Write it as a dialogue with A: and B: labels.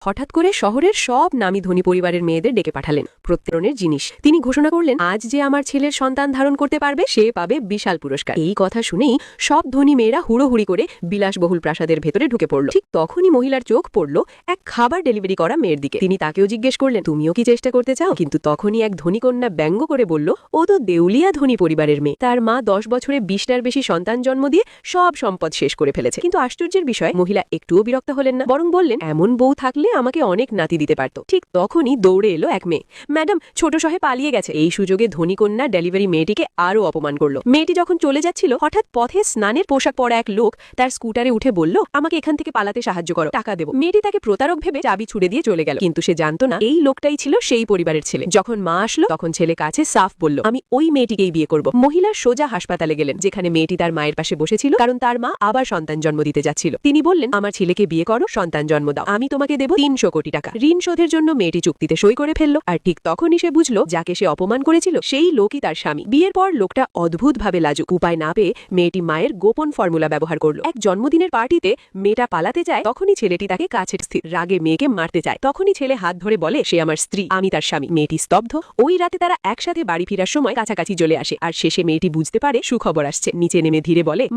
A: হঠাৎ করে শহরের সব নামী ধনী পরিবারের মেয়েদের ডেকে পাঠালেন প্রত্যেকের জিনিস। তিনি ঘোষণা করলেন, আজ যে আমার ছেলের সন্তান ধারণ করতে পারবে সে পাবে বিশাল পুরস্কার। এই কথা শুনেই সব ধনী মেয়েরা হুড়োহুড়ি করে বিলাসবহুল প্রাসাদের ভেতরে ঢুকে পড়ল। ঠিক তখনই মহিলার চোখ পড়ল এক খাবার ডেলিভারি করা মেয়ের দিকে। তিনি তাকেও জিজ্ঞেস করলেন, তুমিও কি চেষ্টা করতে চাও? কিন্তু তখনই এক ধনী কন্যা ব্যঙ্গ করে বলল, ও তো দেউলিয়া ধনী পরিবারের মেয়ে, তার মা 10 বছরে 20টার বেশি সন্তান জন্ম দিয়ে সব সম্পদ শেষ করে ফেলেছে। কিন্তু আশ্চর্যের বিষয়, মহিলা একটুও বিরক্ত হলেন না, বরং বললেন, এমন বউ থাকলে আমাকে অনেক নাতি দিতে পারত। ঠিক তখনই দৌড়ে এলো এক মেয়ে। ম্যাডাম, ছোট সহে পালিয়ে গেছে। এই সুযোগে ধনী কন্যা ডেলিভারি মেয়েটিকে আরো অপমান করলো। মেয়েটি যখন চলে যাচ্ছিল, হঠাৎ পথে স্নানের পোশাক পরা এক লোক তার স্কুটারে উঠে বলল, আমাকে এখান থেকে পালাতে সাহায্য করো, টাকা দেবো। মেয়েটি তাকে প্রতারক ভেবে চাবি ছুড়ে দিয়ে চলে গেল। কিন্তু সে জানতো না এই লোকটাই ছিল সেই পরিবারের ছেলে। যখন মা আসলো তখন ছেলে কাছে সাফ বলল, আমি ওই মেয়েটিকেই বিয়ে করব। মহিলা সোজা হাসপাতালে গেলেন, যেখানে মেয়েটি তার মায়ের পাশে বসেছিল, কারণ তার মা আবার সন্তান জন্ম দিতে যাচ্ছিল। তিনি বললেন, আমার ছেলেকে বিয়ে করো, সন্তান জন্ম দাও, আমি তোমাকে দেব 300 কোটি টাকা। ঋণ শোধের জন্য মেয়েটি চুক্তিতে সই করে ফেলল। আর ঠিক তখনই সে বুঝলো, যাকে সে অপমান করেছিল সেই লোকই তার স্বামী। বিয়ের পর লোকটা অদ্ভুতভাবে লাজুক। উপায় না পেয়ে মেয়েটি মায়ের গোপন ফর্মুলা ব্যবহার করলো। এক জন্মদিনের পার্টিতে মেয়েটা পালাতে যায়, তখনই ছেলেটি তাকে কাছে স্থির রাগে মেয়েকে মারতে চায়। তখনই ছেলে হাত ধরে বলে, সে আমার স্ত্রী, আমি তার স্বামী। মেয়েটি স্তব্ধ। ওই রাতে তারা একসাথে বাড়ি ফেরার সময় কাছাকাছি চলে আসে। আর শেষে মেয়েটি বুঝতে পারে সুখবর আসছে। নিচে নেমে ধীরে বলে, মা,